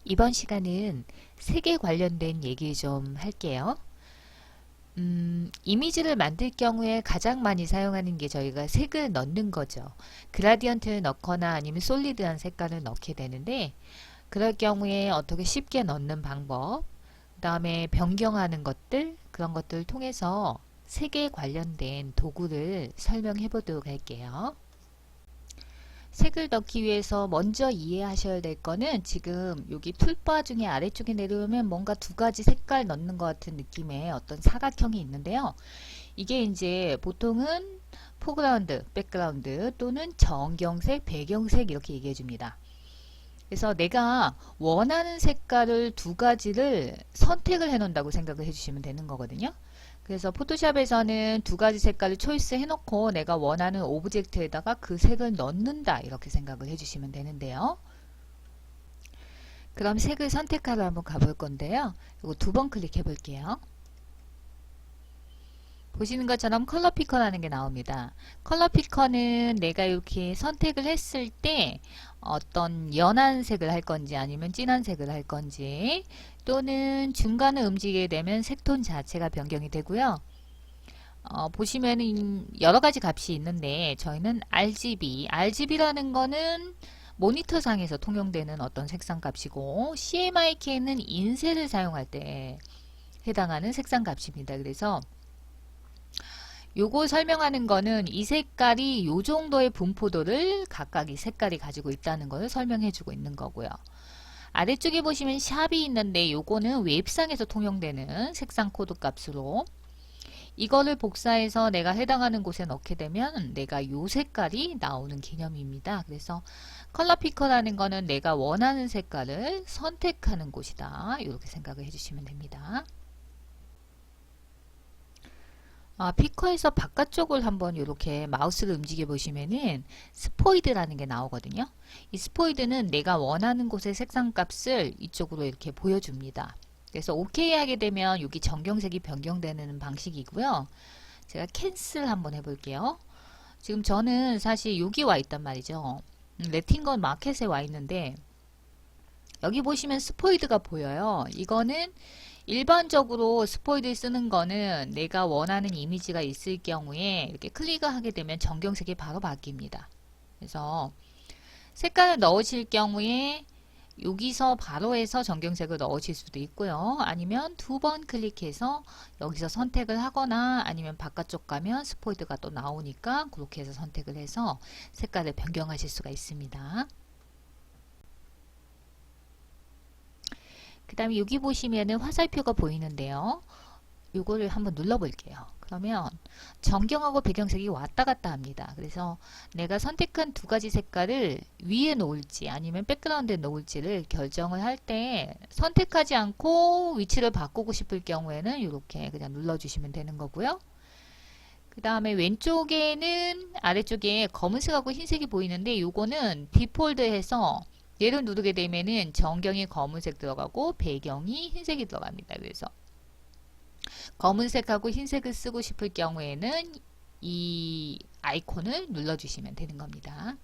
이번 시간은 색에 관련된 얘기 좀 할게요. 이미지를 만들 경우에 가장 많이 사용하는 게 저희가 색을 넣는 거죠. 그라디언트를 넣거나 아니면 솔리드한 색깔을 넣게 되는데, 그럴 경우에 어떻게 쉽게 넣는 방법, 그 다음에 변경하는 것들, 그런 것들을 통해서 색에 관련된 도구를 설명해 보도록 할게요. 색을 넣기 위해서 먼저 이해하셔야 될 거는, 지금 여기 툴바 중에 아래쪽에 내려오면 뭔가 두 가지 색깔 넣는 것 같은 느낌의 어떤 사각형이 있는데요. 이게 이제 보통은 포그라운드, 백그라운드 또는 정경색, 배경색 이렇게 얘기해 줍니다. 그래서 내가 원하는 색깔을 두 가지를 선택을 해 놓는다고 생각을 해 주시면 되는 거거든요. 그래서 포토샵에서는 두 가지 색깔을 초이스 해놓고 내가 원하는 오브젝트에다가 그 색을 넣는다, 이렇게 생각을 해주시면 되는데요. 그럼 색을 선택하러 한번 가볼 건데요. 이거 두 번 클릭해 볼게요. 보시는 것처럼 컬러 피커라는 게 나옵니다. 컬러 피커는 내가 이렇게 선택을 했을 때 어떤 연한 색을 할 건지 아니면 진한 색을 할 건지, 또는 중간을 움직이게 되면 색톤 자체가 변경이 되고요. 보시면은 여러 가지 값이 있는데 저희는 RGB라는 거는 모니터상에서 통용되는 어떤 색상 값이고, CMYK는 인쇄를 사용할 때 해당하는 색상 값입니다. 그래서 요거 설명하는 거는 이 색깔이 요 정도의 분포도를 각각 이 색깔이 가지고 있다는 것을 설명해 주고 있는 거고요. 아래쪽에 보시면 샵이 있는데 요거는 웹상에서 통용되는 색상 코드 값으로, 이거를 복사해서 내가 해당하는 곳에 넣게 되면 내가 요 색깔이 나오는 개념입니다. 그래서 컬러 피커라는 거는 내가 원하는 색깔을 선택하는 곳이다, 이렇게 생각을 해주시면 됩니다. 피커에서 바깥쪽을 한번 이렇게 마우스를 움직여 보시면은 스포이드라는 게 나오거든요. 이 스포이드는 내가 원하는 곳의 색상 값을 이쪽으로 이렇게 보여줍니다. 그래서 OK 하게 되면 여기 정경색이 변경되는 방식이고요. 제가 캔슬 한번 해볼게요. 지금 저는 사실 여기 와 있단 말이죠. 레팅건 마켓에 와 있는데 여기 보시면 스포이드가 보여요. 이거는 일반적으로 스포이드 쓰는 거는 내가 원하는 이미지가 있을 경우에 이렇게 클릭을 하게 되면 정경색이 바로 바뀝니다. 그래서 색깔을 넣으실 경우에 여기서 바로 해서 정경색을 넣으실 수도 있고요. 아니면 두 번 클릭해서 여기서 선택을 하거나, 아니면 바깥쪽 가면 스포이드가 또 나오니까 그렇게 해서 선택을 해서 색깔을 변경하실 수가 있습니다. 그 다음에 여기 보시면은 화살표가 보이는데요. 요거를 한번 눌러 볼게요. 그러면 정경하고 배경색이 왔다 갔다 합니다. 그래서 내가 선택한 두 가지 색깔을 위에 놓을지 아니면 백그라운드에 놓을지를 결정을 할 때, 선택하지 않고 위치를 바꾸고 싶을 경우에는 이렇게 그냥 눌러주시면 되는 거고요. 그 다음에 왼쪽에는 아래쪽에 검은색하고 흰색이 보이는데, 요거는 디폴트해서 얘를 누르게 되면은 정경이 검은색 들어가고 배경이 흰색이 들어갑니다. 그래서 검은색하고 흰색을 쓰고 싶을 경우에는 이 아이콘을 눌러주시면 되는 겁니다.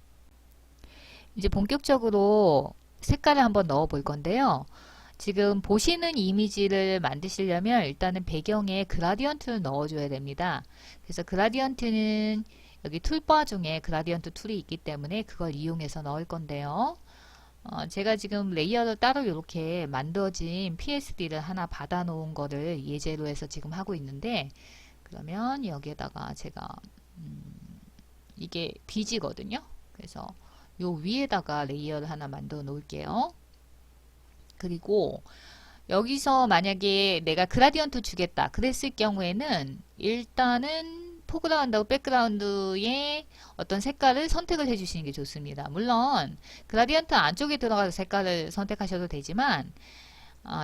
이제 본격적으로 색깔을 한번 넣어 볼 건데요. 지금 보시는 이미지를 만드시려면 일단은 배경에 그라디언트를 넣어줘야 됩니다. 그래서 그라디언트는 여기 툴바 중에 그라디언트 툴이 있기 때문에 그걸 이용해서 넣을 건데요. 제가 지금 레이어를 따로 이렇게 만들어진 PSD를 하나 받아 놓은 거를 예제로 해서 지금 하고 있는데, 그러면 여기에다가 제가 이게 비지거든요. 그래서 요 위에다가 레이어를 하나 만들어 놓을게요. 그리고 여기서 만약에 내가 그라디언트 주겠다 그랬을 경우에는 일단은 포그라운드하고 백그라운드의 어떤 색깔을 선택을 해주시는 게 좋습니다. 물론 그라디언트 안쪽에 들어가서 색깔을 선택하셔도 되지만,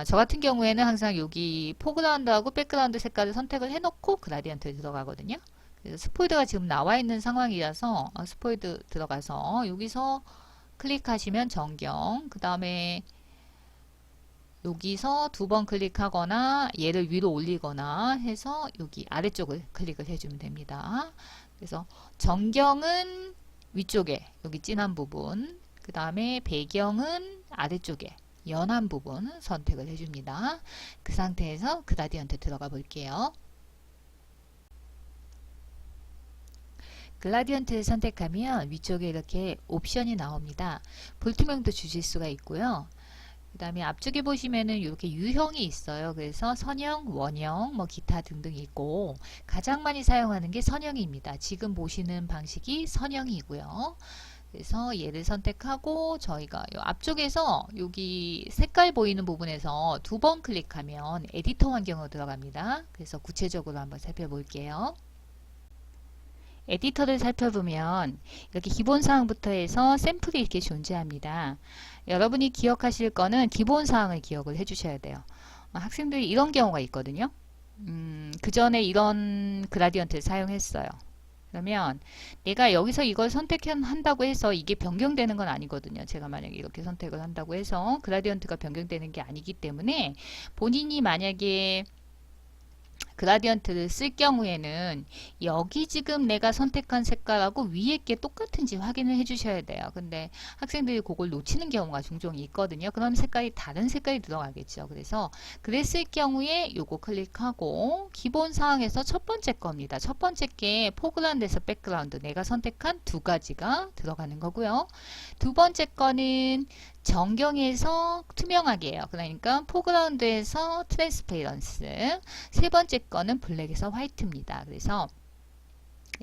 저 같은 경우에는 항상 여기 포그라운드하고 백그라운드 색깔을 선택을 해놓고 그라디언트에 들어가거든요. 그래서 스포이드가 지금 나와 있는 상황이라서 스포이드 들어가서 여기서 클릭하시면 정경, 그 다음에 여기서 두 번 클릭하거나 얘를 위로 올리거나 해서 여기 아래쪽을 클릭을 해주면 됩니다. 그래서 정경은 위쪽에 여기 진한 부분, 그 다음에 배경은 아래쪽에 연한 부분 선택을 해줍니다. 그 상태에서 그라디언트 들어가 볼게요. 그라디언트를 선택하면 위쪽에 이렇게 옵션이 나옵니다. 볼트명도 주실 수가 있고요. 그 다음에 앞쪽에 보시면은 이렇게 유형이 있어요. 그래서 선형, 원형, 뭐 기타 등등 있고 가장 많이 사용하는 게 선형입니다. 지금 보시는 방식이 선형이고요. 그래서 얘를 선택하고 저희가 요 앞쪽에서 여기 색깔 보이는 부분에서 두 번 클릭하면 에디터 환경으로 들어갑니다. 그래서 구체적으로 한번 살펴볼게요. 에디터를 살펴보면 이렇게 기본사항부터 해서 샘플이 이렇게 존재합니다. 여러분이 기억하실 거는 기본사항을 기억을 해주셔야 돼요. 학생들이 이런 경우가 있거든요. 그 전에 이런 그라디언트를 사용했어요. 그러면 내가 여기서 이걸 선택한다고 해서 이게 변경되는 건 아니거든요. 제가 만약에 이렇게 선택을 한다고 해서 그라디언트가 변경되는 게 아니기 때문에 본인이 만약에 그라디언트를 쓸 경우에는 여기 지금 내가 선택한 색깔하고 위에 게 똑같은지 확인을 해 주셔야 돼요. 근데 학생들이 그걸 놓치는 경우가 종종 있거든요. 그럼 색깔이 다른 색깔이 들어가겠죠. 그래서 그랬을 경우에 요거 클릭하고 기본 사항에서 첫 번째 겁니다. 첫 번째 게 포그라운드에서 백그라운드 내가 선택한 두 가지가 들어가는 거고요. 두 번째 거는 정경에서 투명하게 해요. 그러니까 포그라운드에서 트랜스페이런스. 세 번째 거는 블랙에서 화이트입니다. 그래서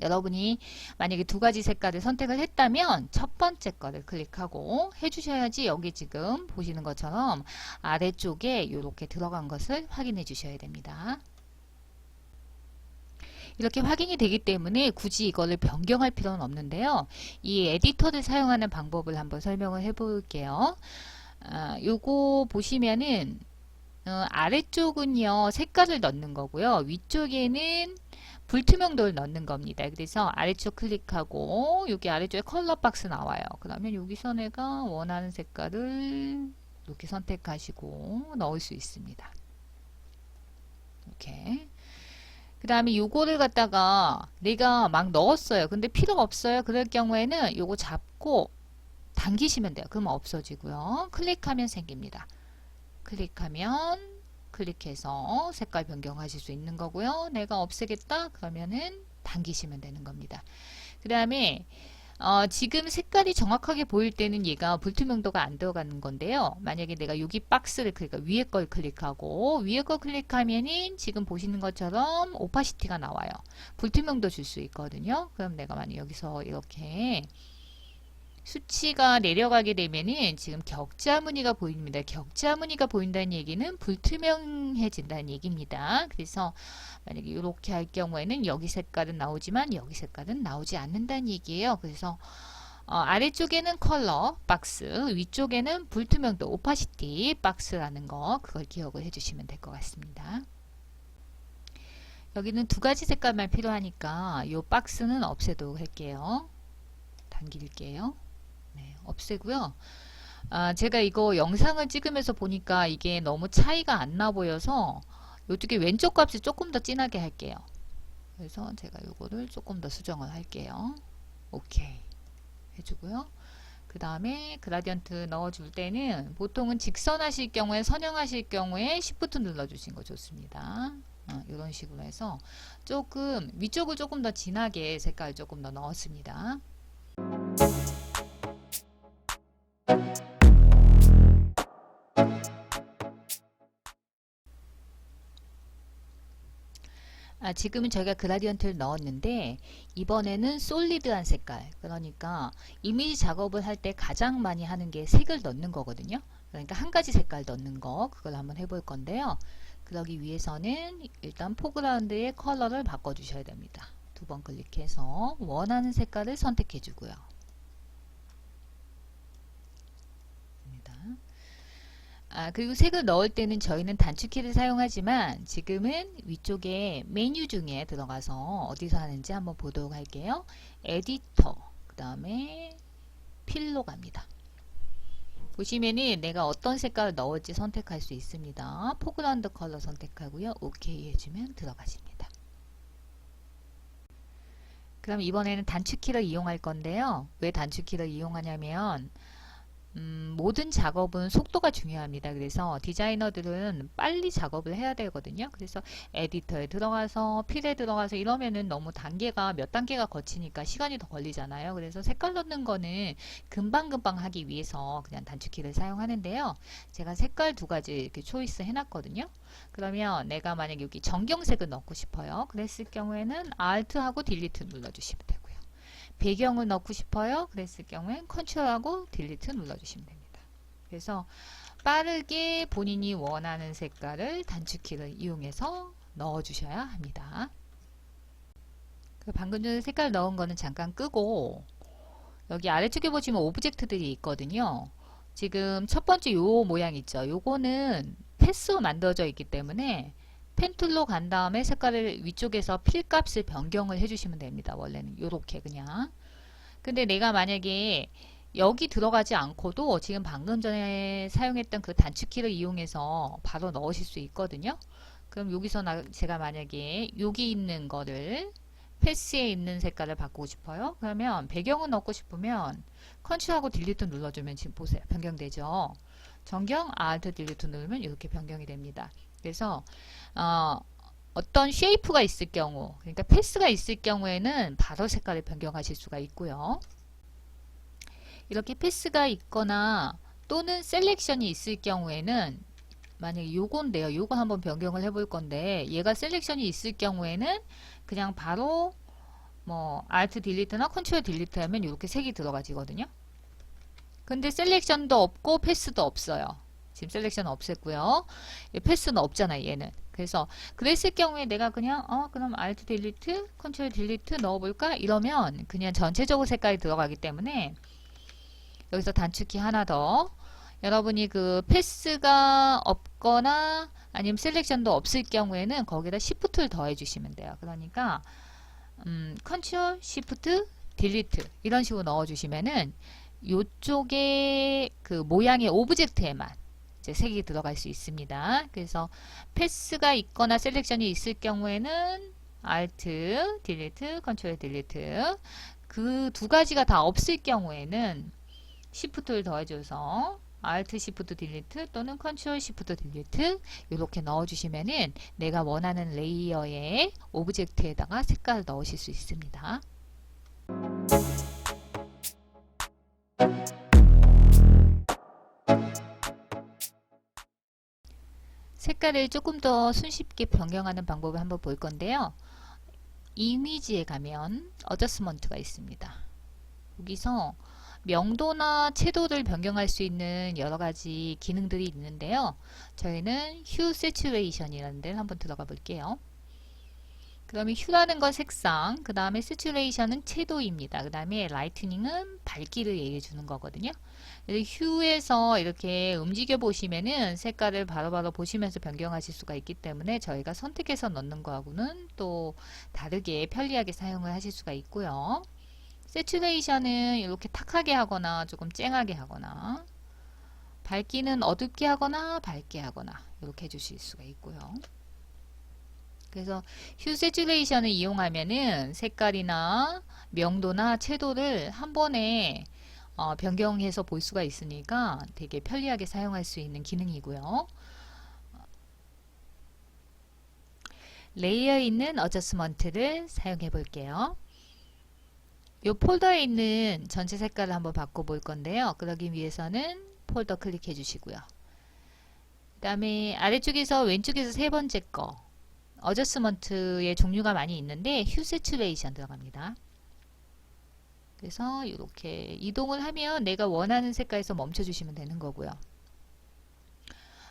여러분이 만약에 두 가지 색깔을 선택을 했다면 첫 번째 거를 클릭하고 해주셔야지 여기 지금 보시는 것처럼 아래쪽에 이렇게 들어간 것을 확인해 주셔야 됩니다. 이렇게 확인이 되기 때문에 굳이 이거를 변경할 필요는 없는데요. 이 에디터를 사용하는 방법을 한번 설명을 해 볼게요. 요거 보시면은 아래쪽은요 색깔을 넣는 거고요. 위쪽에는 불투명도를 넣는 겁니다. 그래서 아래쪽 클릭하고 여기 아래쪽에 컬러 박스 나와요. 그러면 여기서 내가 원하는 색깔을 이렇게 선택하시고 넣을 수 있습니다. 이렇게. 그 다음에 요거를 갖다가 내가 막 넣었어요. 근데 필요가 없어요. 그럴 경우에는 요거 잡고 당기시면 돼요. 그러면 없어지고요. 클릭하면 생깁니다. 클릭해서 색깔 변경하실 수 있는 거고요. 내가 없애겠다 그러면은 당기시면 되는 겁니다. 그 다음에 지금 색깔이 정확하게 보일 때는 얘가 불투명도가 안 들어가는 건데요. 만약에 내가 여기 박스를 위에 걸 클릭하고 위에 걸 클릭하면은 지금 보시는 것처럼 오파시티가 나와요. 불투명도 줄 수 있거든요. 그럼 내가 만약 여기서 이렇게 수치가 내려가게 되면은 지금 격자 무늬가 보입니다. 격자 무늬가 보인다는 얘기는 불투명해진다는 얘기입니다. 그래서 만약에 이렇게 할 경우에는 여기 색깔은 나오지만 여기 색깔은 나오지 않는다는 얘기예요. 그래서 아래쪽에는 컬러 박스, 위쪽에는 불투명도 오파시티 박스라는 거 그걸 기억을 해주시면 될 것 같습니다. 여기는 두 가지 색깔만 필요하니까 이 박스는 없애도록 할게요. 당길게요. 네, 없애고요. 제가 이거 영상을 찍으면서 보니까 이게 너무 차이가 안 나 보여서 이쪽에 왼쪽 값을 조금 더 진하게 할게요. 그래서 제가 이거를 조금 더 수정을 할게요. 오케이 해주고요. 그 다음에 그라디언트 넣어줄 때는 보통은 직선 하실 경우에 선형하실 경우에 Shift 눌러주신 거 좋습니다. 이런 식으로 해서 조금 위쪽을 조금 더 진하게 색깔 조금 더 넣었습니다. 지금은 저희가 그라디언트를 넣었는데 이번에는 솔리드한 색깔, 그러니까 이미지 작업을 할 때 가장 많이 하는 게 색을 넣는 거거든요. 그러니까 한 가지 색깔 넣는 거 그걸 한번 해볼 건데요. 그러기 위해서는 일단 포그라운드의 컬러를 바꿔 주셔야 됩니다. 두 번 클릭해서 원하는 색깔을 선택해 주고요. 그리고 색을 넣을 때는 저희는 단축키를 사용하지만 지금은 위쪽에 메뉴 중에 들어가서 어디서 하는지 한번 보도록 할게요. 에디터, 그 다음에 필로 갑니다. 보시면은 내가 어떤 색깔을 넣을지 선택할 수 있습니다. 포그라운드 컬러 선택하고요. 오케이 해주면 들어가십니다. 그럼 이번에는 단축키를 이용할 건데요. 왜 단축키를 이용하냐면 모든 작업은 속도가 중요합니다. 그래서 디자이너들은 빨리 작업을 해야 되거든요. 그래서 에디터에 들어가서 필에 들어가서 이러면은 너무 단계가 몇 단계가 거치니까 시간이 더 걸리잖아요. 그래서 색깔 넣는 거는 금방금방 하기 위해서 그냥 단축키를 사용하는데요. 제가 색깔 두 가지 이렇게 초이스 해놨거든요. 그러면 내가 만약 여기 정경색을 넣고 싶어요. 그랬을 경우에는 Alt하고 딜리트 눌러주시면 되고요. 배경을 넣고 싶어요. 그랬을 경우엔 컨트롤하고 딜리트 눌러주시면 됩니다. 그래서 빠르게 본인이 원하는 색깔을 단축키를 이용해서 넣어주셔야 합니다. 방금 전에 색깔 넣은 거는 잠깐 끄고 여기 아래쪽에 보시면 오브젝트들이 있거든요. 지금 첫 번째 요 모양 있죠. 요거는 패스로 만들어져 있기 때문에 펜 툴로 간 다음에 색깔을 위쪽에서 필 값을 변경을 해주시면 됩니다. 원래는 요렇게 그냥. 근데 내가 만약에 여기 들어가지 않고도 지금 방금 전에 사용했던 그 단축키를 이용해서 바로 넣으실 수 있거든요. 그럼 여기서 제가 만약에 여기 있는 거를 패스에 있는 색깔을 바꾸고 싶어요. 그러면 배경을 넣고 싶으면 컨트롤하고 딜리트 눌러주면 지금 보세요. 변경되죠. 정경 Alt 딜리트 누르면 이렇게 변경이 됩니다. 그래서 어떤 쉐이프가 있을 경우, 그러니까 패스가 있을 경우에는 바로 색깔을 변경하실 수가 있고요. 이렇게 패스가 있거나 또는 셀렉션이 있을 경우에는 만약에 요건데요. 요거 한번 변경을 해볼 건데 얘가 셀렉션이 있을 경우에는 그냥 바로 뭐 Alt 딜리트나 컨트롤 딜리트 하면 이렇게 색이 들어가지거든요. 근데 셀렉션도 없고 패스도 없어요. 지금 셀렉션은 없앴고요. 패스는 없잖아요. 얘는. 그래서 그랬을 경우에 내가 그냥 그럼 Alt 딜리트, 컨트롤 딜리트 넣어볼까? 이러면 그냥 전체적으로 색깔이 들어가기 때문에 여기서 단축키 하나 더 여러분이 그 패스가 없거나 아니면 셀렉션도 없을 경우에는 거기다 Shift를 더해 주시면 돼요. 그러니까 컨트롤, Shift, 딜리트 이런 식으로 넣어 주시면은 요쪽에 그 모양의 오브젝트에만 이제 색이 들어갈 수 있습니다. 그래서 패스가 있거나 셀렉션이 있을 경우에는 Alt, 딜리트, 컨트롤 딜리트 그 두 가지가 다 없을 경우에는 Shift를 더해줘서 Alt, Shift, 딜리트 또는 컨트롤, Shift, 딜리트 이렇게 넣어주시면은 내가 원하는 레이어의 오브젝트에다가 색깔을 넣으실 수 있습니다. 색깔을 조금 더 손쉽게 변경하는 방법을 한번 볼 건데요. 이미지에 가면 어저스먼트가 있습니다. 여기서 명도나 채도를 변경할 수 있는 여러가지 기능들이 있는데요. 저희는 휴 세츄레이션이라는 데를 한번 들어가 볼게요. 그러면 휴라는 건 색상, 그 다음에 세츄레이션은 채도입니다. 그 다음에 라이트닝은 밝기를 얘기해 주는 거거든요. 휴에서 이렇게 움직여 보시면은 색깔을 바로바로 보시면서 변경하실 수가 있기 때문에 저희가 선택해서 넣는 거하고는 또 다르게 편리하게 사용을 하실 수가 있고요. 세츄레이션은 이렇게 탁하게 하거나 조금 쨍하게 하거나 밝기는 어둡게 하거나 밝게 하거나 이렇게 해주실 수가 있고요. 그래서 휴 세츄레이션을 이용하면은 색깔이나 명도나 채도를 한 번에 변경해서 볼 수가 있으니까 되게 편리하게 사용할 수 있는 기능이고요. 레이어에 있는 어저스먼트를 사용해 볼게요. 이 폴더에 있는 전체 색깔을 한번 바꿔볼 건데요. 그러기 위해서는 폴더 클릭해 주시고요. 그 다음에 아래쪽에서 왼쪽에서 세 번째 거 어저스먼트의 종류가 많이 있는데 휴 세츄레이션 들어갑니다. 그래서 이렇게 이동을 하면 내가 원하는 색깔에서 멈춰 주시면 되는 거고요.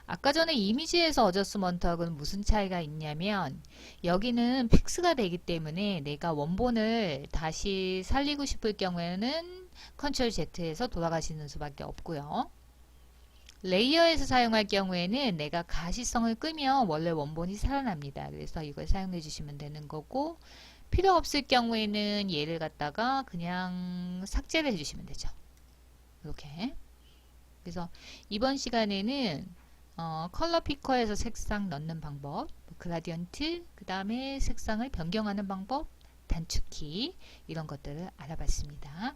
아까 전에 이미지에서 어저스먼트하고는 무슨 차이가 있냐면 여기는 픽스가 되기 때문에 내가 원본을 다시 살리고 싶을 경우에는 컨트롤 Z에서 돌아가시는 수밖에 없고요. 레이어에서 사용할 경우에는 내가 가시성을 끄면 원래 원본이 살아납니다. 그래서 이걸 사용해 주시면 되는 거고 필요 없을 경우에는 얘를 갖다가 그냥 삭제를 해주시면 되죠. 이렇게. 그래서 이번 시간에는 컬러 피커에서 색상 넣는 방법, 그라디언트, 그 다음에 색상을 변경하는 방법, 단축키 이런 것들을 알아봤습니다.